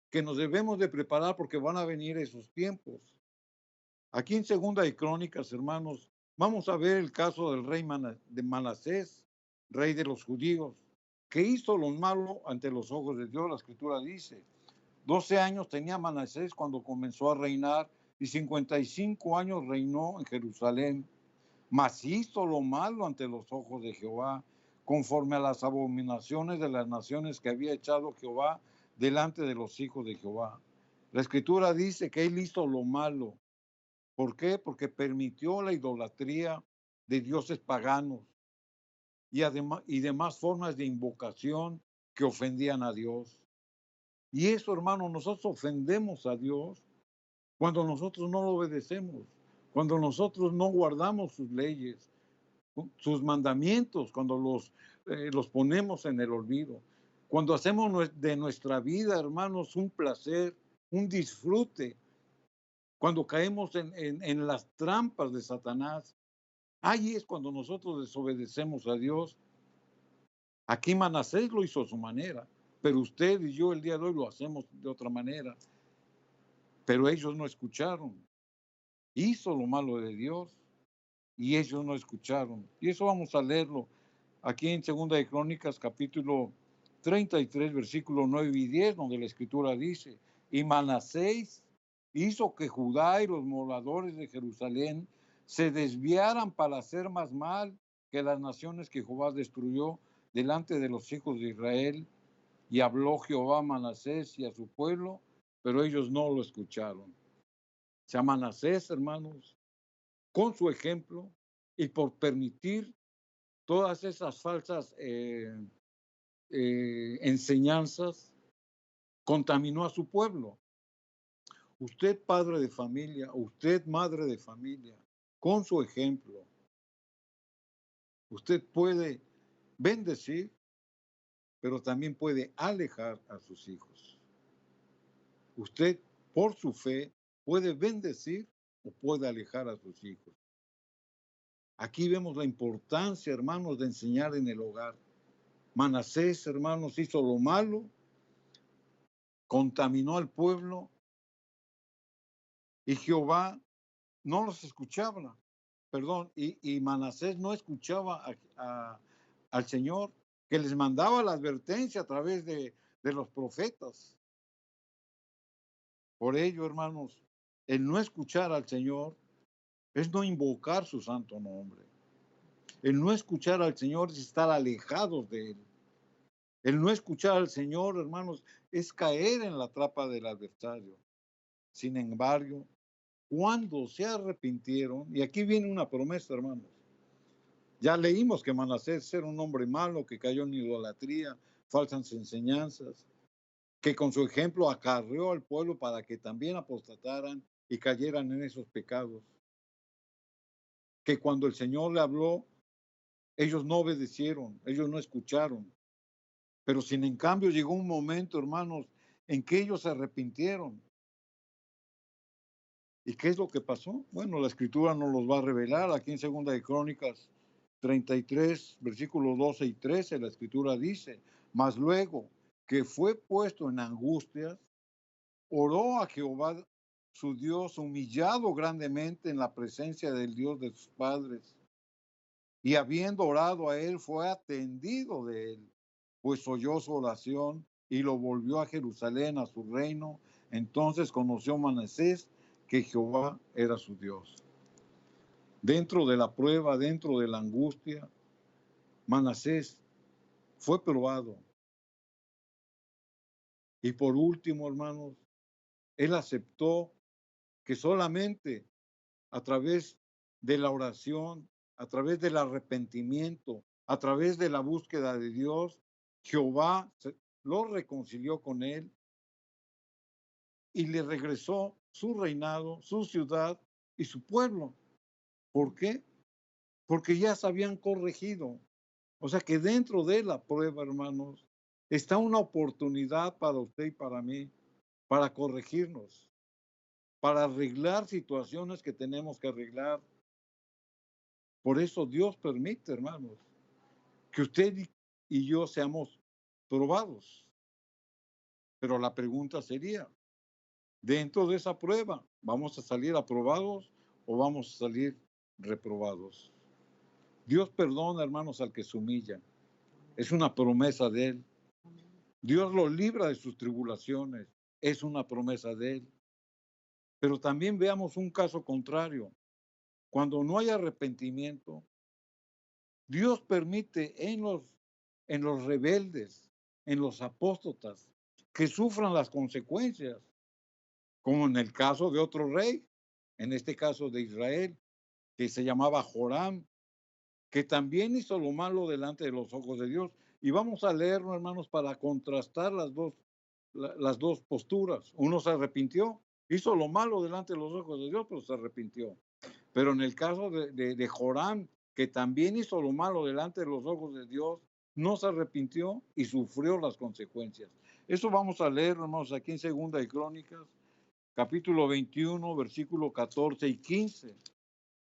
que nos debemos de preparar porque van a venir esos tiempos. Aquí en Segunda de Crónicas, hermanos, vamos a ver el caso del rey de Manasés, rey de los judíos, que hizo lo malo ante los ojos de Dios. La Escritura dice, 12 años tenía Manasés cuando comenzó a reinar y 55 años reinó en Jerusalén. Mas hizo lo malo ante los ojos de Jehová, conforme a las abominaciones de las naciones que había echado Jehová delante de los hijos de Jehová. La Escritura dice que él hizo lo malo. ¿Por qué? Porque permitió la idolatría de dioses paganos y demás formas de invocación que ofendían a Dios. Y eso, hermano, nosotros ofendemos a Dios cuando nosotros no lo obedecemos, cuando nosotros no guardamos sus leyes, sus mandamientos, cuando los ponemos en el olvido, cuando hacemos de nuestra vida, hermanos, un placer, un disfrute, cuando caemos en las trampas de Satanás. Ahí es cuando nosotros desobedecemos a Dios. Aquí Manasés lo hizo a su manera, pero usted y yo el día de hoy lo hacemos de otra manera. Pero ellos no escucharon. Hizo lo malo de Dios y ellos no escucharon. Y eso vamos a leerlo aquí en Segunda de Crónicas, capítulo 33, versículos 9 y 10, donde la Escritura dice: y Manasés hizo que Judá y los moradores de Jerusalén se desviaran para hacer más mal que las naciones que Jehová destruyó delante de los hijos de Israel. Y habló Jehová a Manasés y a su pueblo, pero ellos no lo escucharon. O sea, Manasés, hermanos, con su ejemplo y por permitir todas esas falsas enseñanzas, contaminó a su pueblo. Usted, padre de familia, usted, madre de familia, con su ejemplo, usted puede bendecir, pero también puede alejar a sus hijos. Usted, por su fe, puede bendecir o puede alejar a sus hijos. Aquí vemos la importancia, hermanos, de enseñar en el hogar. Manasés, hermanos, hizo lo malo, contaminó al pueblo y Jehová no los escuchaba. Perdón, y Manasés no escuchaba al Señor, que les mandaba la advertencia a través de los profetas. Por ello, hermanos, el no escuchar al Señor es no invocar su santo nombre. El no escuchar al Señor es estar alejados de Él. El no escuchar al Señor, hermanos, es caer en la trampa del adversario. Sin embargo, cuando se arrepintieron, y aquí viene una promesa, hermanos. Ya leímos que Manasés era un hombre malo que cayó en idolatría, falsas enseñanzas, que con su ejemplo acarreó al pueblo para que también apostataran y cayeran en esos pecados. Que cuando el Señor le habló, ellos no obedecieron, ellos no escucharon. Pero sin en cambio llegó un momento, hermanos, en que ellos se arrepintieron. ¿Y qué es lo que pasó? Bueno, la Escritura nos los va a revelar aquí en Segunda de Crónicas 33, versículos 12 y 13, la Escritura dice: mas luego que fue puesto en angustias, oró a Jehová su Dios, humillado grandemente en la presencia del Dios de sus padres. Y habiendo orado a él, fue atendido de él, pues oyó su oración y lo volvió a Jerusalén, a su reino. Entonces conoció Manasés que Jehová era su Dios. Dentro de la prueba, dentro de la angustia, Manasés fue probado. Y por último, hermanos, él aceptó que solamente a través de la oración, a través del arrepentimiento, a través de la búsqueda de Dios, Jehová lo reconcilió con él y le regresó su reinado, su ciudad y su pueblo. ¿Por qué? Porque ya se habían corregido. O sea que dentro de la prueba, hermanos, está una oportunidad para usted y para mí, para corregirnos, para arreglar situaciones que tenemos que arreglar. Por eso Dios permite, hermanos, que usted y yo seamos probados. Pero la pregunta sería, dentro de esa prueba, ¿vamos a salir aprobados o vamos a salir reprobados? Dios perdona, hermanos, al que se humilla. Es una promesa de Él. Dios lo libra de sus tribulaciones. es una promesa de Él. Pero también veamos un caso contrario. Cuando no hay arrepentimiento, Dios permite en los rebeldes, en los apóstatas, que sufran las consecuencias, como en el caso de otro rey, en este caso de Israel, que se llamaba Joram, que también hizo lo malo delante de los ojos de Dios. Y vamos a leerlo, hermanos, para contrastar las dos posturas. Uno se arrepintió, hizo lo malo delante de los ojos de Dios, pero se arrepintió. Pero en el caso de Joram, que también hizo lo malo delante de los ojos de Dios, no se arrepintió y sufrió las consecuencias. Eso vamos a leer, hermanos, aquí en Segunda de Crónicas, capítulo 21, versículo 14 y 15,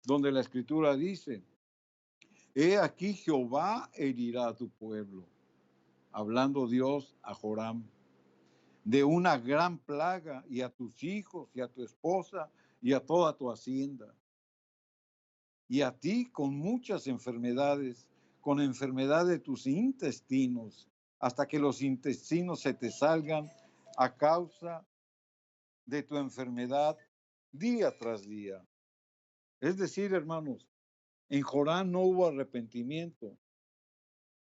donde la Escritura dice: He aquí Jehová herirá a tu pueblo, hablando Dios a Joram, de una gran plaga, y a tus hijos, y a tu esposa, y a toda tu hacienda, y a ti con muchas enfermedades, con enfermedad de tus intestinos, hasta que los intestinos se te salgan a causa de tu enfermedad día tras día. Es decir, hermanos, en Joram no hubo arrepentimiento.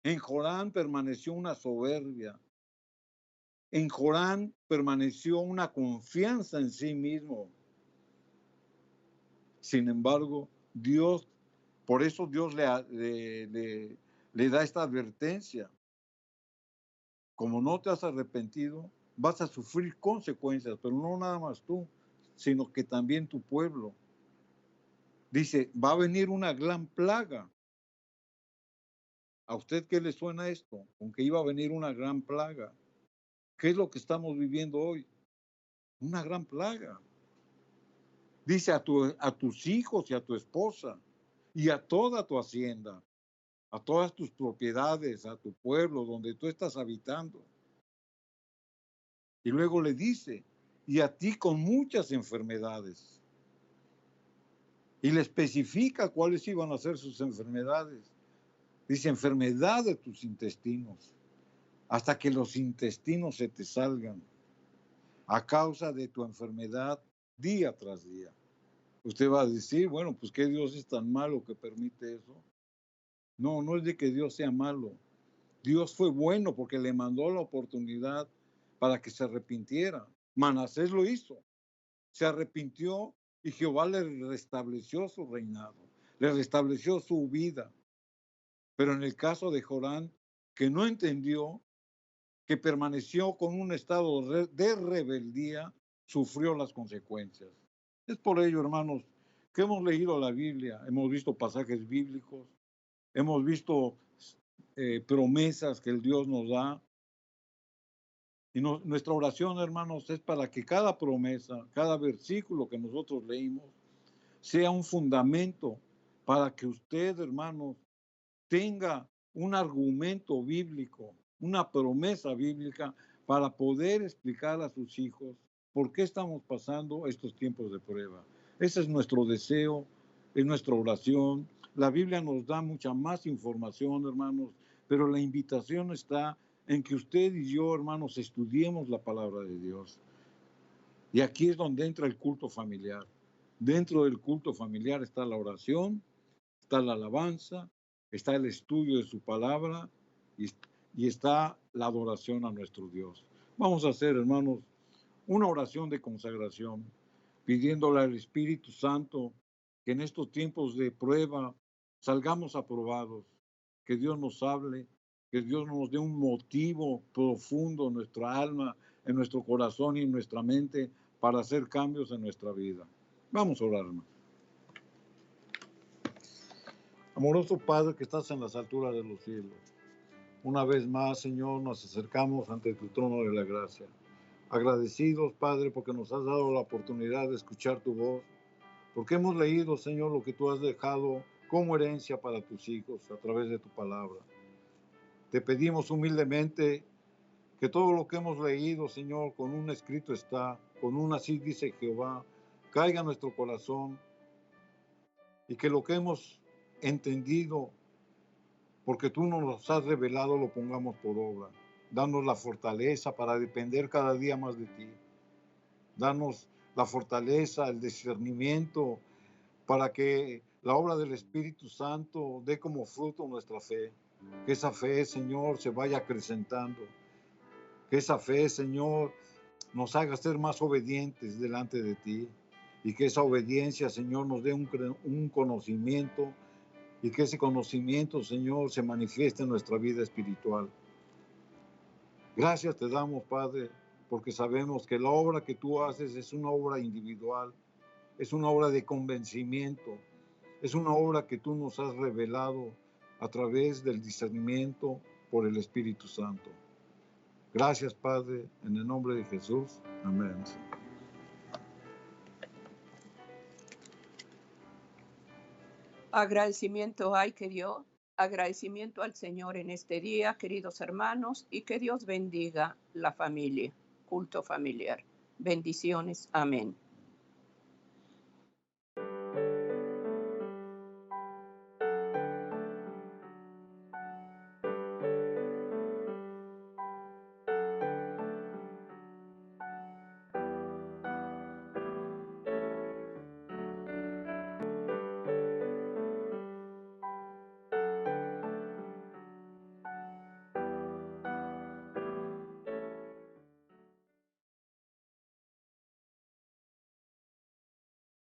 En Joram permaneció una soberbia. En Joram permaneció una confianza en sí mismo. Sin embargo, por eso Dios le da esta advertencia. Como no te has arrepentido, vas a sufrir consecuencias, pero no nada más tú, sino que también tu pueblo. Dice, va a venir una gran plaga. ¿A usted qué le suena esto? Con que iba a venir una gran plaga. ¿Qué es lo que estamos viviendo hoy? Una gran plaga. Dice a tus hijos y a tu esposa y a toda tu hacienda, a todas tus propiedades, a tu pueblo donde tú estás habitando. Y luego le dice, y a ti con muchas enfermedades. Y le especifica cuáles iban a ser sus enfermedades. Dice, enfermedad de tus intestinos, hasta que los intestinos se te salgan a causa de tu enfermedad día tras día. Usted va a decir, bueno, pues que Dios es tan malo que permite eso. No, no es de que Dios sea malo. Dios fue bueno porque le mandó la oportunidad para que se arrepintiera. Manasés lo hizo. Se arrepintió y Jehová le restableció su reinado, le restableció su vida. Pero en el caso de Joram, que no entendió, que permaneció con un estado de rebeldía, sufrió las consecuencias. Es por ello, hermanos, que hemos leído la Biblia, hemos visto pasajes bíblicos, hemos visto promesas que el Dios nos da. Y nuestra oración, hermanos, es para que cada promesa, cada versículo que nosotros leímos, sea un fundamento para que usted, hermanos, tenga un argumento bíblico, una promesa bíblica para poder explicar a sus hijos por qué estamos pasando estos tiempos de prueba. Ese es nuestro deseo, es nuestra oración. La Biblia nos da mucha más información, hermanos, pero la invitación está en que usted y yo, hermanos, estudiemos la palabra de Dios. Y aquí es donde entra el culto familiar. Dentro del culto familiar está la oración, está la alabanza, está el estudio de su palabra y está la adoración a nuestro Dios. Vamos a hacer, hermanos, una oración de consagración, pidiéndole al Espíritu Santo que en estos tiempos de prueba salgamos aprobados, que Dios nos hable, que Dios nos dé un motivo profundo en nuestra alma, en nuestro corazón y en nuestra mente para hacer cambios en nuestra vida. Vamos a orar, hermanos. Amoroso Padre que estás en las alturas de los cielos, una vez más, Señor, nos acercamos ante tu trono de la gracia. Agradecidos, Padre, porque nos has dado la oportunidad de escuchar tu voz, porque hemos leído, Señor, lo que tú has dejado como herencia para tus hijos a través de tu palabra. Te pedimos humildemente que todo lo que hemos leído, Señor, con un escrito está, con un así dice Jehová, caiga en nuestro corazón y que lo que hemos entendido, porque tú nos has revelado, lo pongamos por obra. Danos la fortaleza para depender cada día más de ti. Danos la fortaleza, el discernimiento, para que la obra del Espíritu Santo dé como fruto nuestra fe. Que esa fe, Señor, se vaya acrecentando. Que esa fe, Señor, nos haga ser más obedientes delante de ti. Y que esa obediencia, Señor, nos dé un conocimiento, y que ese conocimiento, Señor, se manifieste en nuestra vida espiritual. Gracias te damos, Padre, porque sabemos que la obra que tú haces es una obra individual, es una obra de convencimiento, es una obra que tú nos has revelado a través del discernimiento por el Espíritu Santo. Gracias, Padre, en el nombre de Jesús. Amén. Agradecimiento hay que Dios, agradecimiento al Señor en este día, queridos hermanos, y que Dios bendiga la familia, culto familiar. Bendiciones. Amén.